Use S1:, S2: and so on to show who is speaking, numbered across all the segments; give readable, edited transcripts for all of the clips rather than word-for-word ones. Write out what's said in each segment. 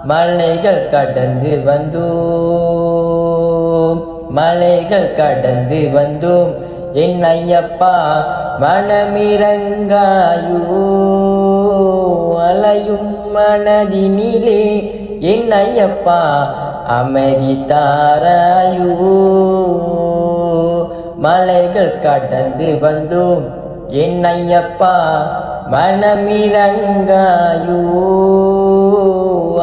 S1: மலைகள் கடந்து வந்தோம், மலைகள் கடந்து வந்தோம். என் ஐயப்பா மனமிரங்காயோ, அலையும் மனதினிலே என் ஐயப்பா அமைதி தாராயோ. மலைகள் கடந்து வந்தோம் என் ஐயப்பா மனமிரங்காயோ,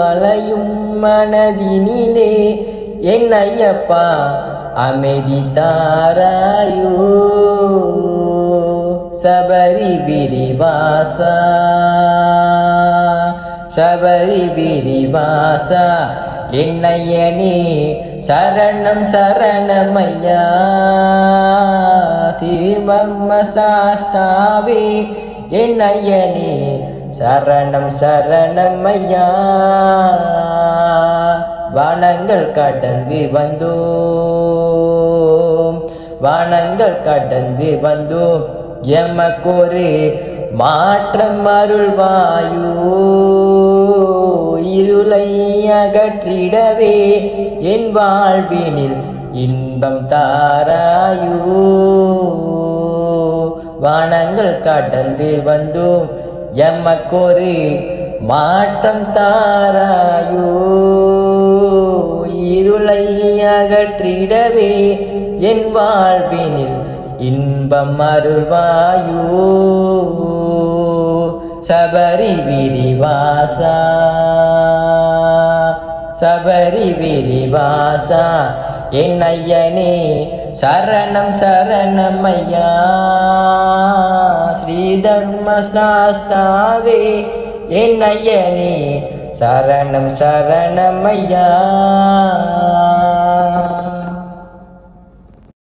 S1: அலையும் மனதினிலே என் ஐயப்பா அமைதி தாராயோ. சபரி விரிவாசா, சபரி விரிவாசா என்னையனே சரணம் சரணமையா. சிவம சாஸ்தாவே என்னையனே சரணம் சரணமையா. வானங்கள் கடந்து வந்தோம், வானங்கள் கடந்து வந்தோம். எமக்கொரு மாற்றம் அருள்வாயோ, இருளை அகற்றிடவே என் வாழ்வினில் இன்பம் தாராயோ. வானங்கள் கடந்து வந்தோம் எமக்கொரு மாற்றம் தாராயோ, இருளை அகற்றிடவே என் வாழ்வினில் இன்பம் அருள்வாயோ. சபரி விரிவாசா, சபரி விரிவாசா என் ஐயனே சரணம் சரணமையா. ஸ்ரீதர்ம சாஸ்தாவே என் ஐயனே சரணம் சரணமையா.